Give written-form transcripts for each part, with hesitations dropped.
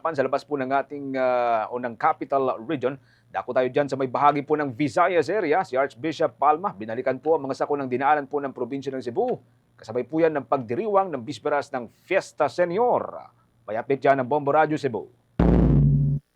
tanggapan sa labas po ng ating unang capital region. Dako tayo dyan sa may bahagi po ng Visayas area, si Archbishop Palma. Binalikan po ang mga sakunang dinaanan po ng probinsya ng Cebu. Kasabay po yan ng pagdiriwang ng bisperas ng Fiesta Senior. May update dyan ng Bombo Radio Cebu.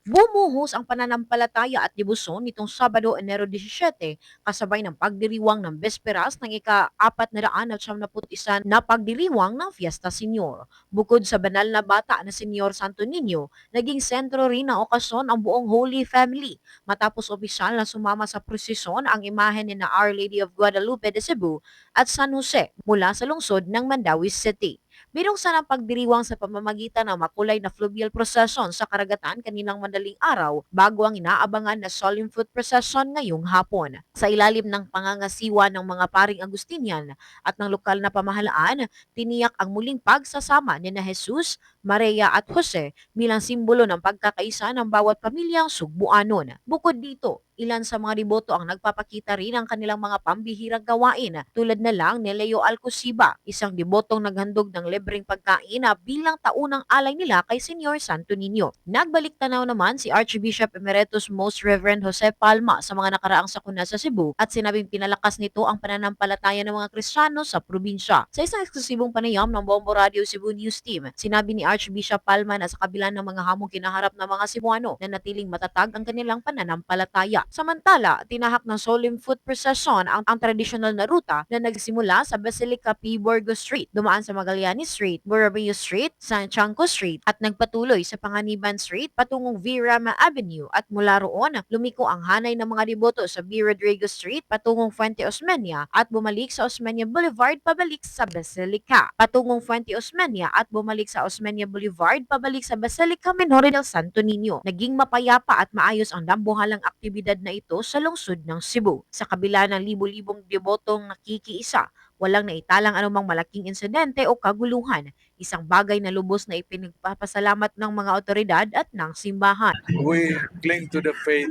Bumuhos ang pananampalataya at debosyon nitong Sabado, Enero 17, kasabay ng pagdiriwang ng Besperas ng ika-491 na pagdiriwang ng Fiesta Senior. Bukod sa banal na bata na Senyor Santo Niño, naging sentro rin ng okasyon ang buong Holy Family matapos opisyal na sumama sa prosesyon ang imahe ni na Our Lady of Guadalupe de Cebu at San Jose mula sa lungsod ng Mandawi City. Binuksan ang pagdiriwang sa pamamagitan ng makulay na fluvial procession sa karagatan kaninang madaling araw bago ang inaabangan na solemn foot procession ngayong hapon. Sa ilalim ng pangangasiwa ng mga paring Agustinian at ng lokal na pamahalaan, tiniyak ang muling pagsasama ni na Jesus, Maria at Jose bilang simbolo ng pagkakaisa ng bawat pamilyang Sugbuanon. Bukod dito, ilan sa mga deboto ang nagpapakita rin ng kanilang mga pambihirang gawain tulad na lang ni Leo Alcosiba, isang debotong naghandog ng libreng pagkain bilang taunang alay nila kay Senyor Santo Niño. Nagbalik tanaw naman si Archbishop Emeritus Most Reverend Jose Palma sa mga nakaraang sakuna sa Cebu at sinabing pinalakas nito ang pananampalataya ng mga Kristiyano sa probinsya. Sa isang eksklusibong panayam ng Bombo Radio Cebu News Team, sinabi ni Archbishop Palma na sa kabila ng mga hamong kinaharap ng mga Cebuano na natiling matatag ang kanilang pananampalataya. Samantala, tinahak ng solemn foot procession ang tradisyonal na ruta na nagsimula sa Basilica P. Borgo Street, dumaan sa Magallanes Street, Borromeo Street, San Chanco Street at nagpatuloy sa Panganiban Street patungong V. Rama Avenue at mula roon lumiko ang hanay ng mga deboto sa B. Rodrigo Street patungong Fuente Osmeña at bumalik sa Osmeña Boulevard pabalik sa Basilica. Patungong Fuente Osmeña at bumalik sa Osmeña Boulevard pabalik sa Basilica Menor del Santo Niño. Naging mapayapa at maayos ang dambuhalang aktibidad na ito sa lungsod ng Cebu. Sa kabila ng libo-libong debotong nakikiisa, walang naitalang anumang malaking insidente o kaguluhan, isang bagay na lubos na ipinagpapasalamat ng mga otoridad at ng simbahan. We cling to the faith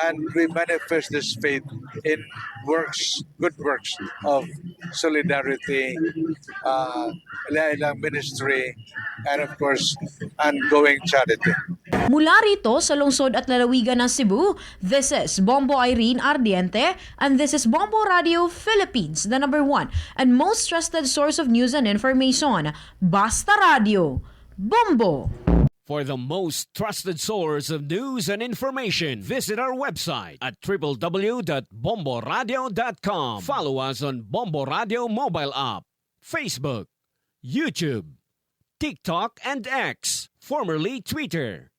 and we manifest this faith in works, good works of solidarity, ministry, and of course, ongoing charity. Mula rito sa lungsod at lalawigan ng Cebu, this is Bombo Irene Ardiente and this is Bombo Radio Philippines, the #1 and most trusted source of news and information. Basta Radio, Bombo! For the most trusted source of news and information, visit our website at www.bomboradio.com. Follow us on Bombo Radio mobile app, Facebook, YouTube, TikTok, and X, formerly Twitter.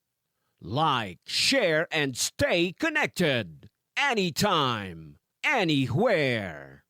Like, share, and stay connected. Anytime, anywhere.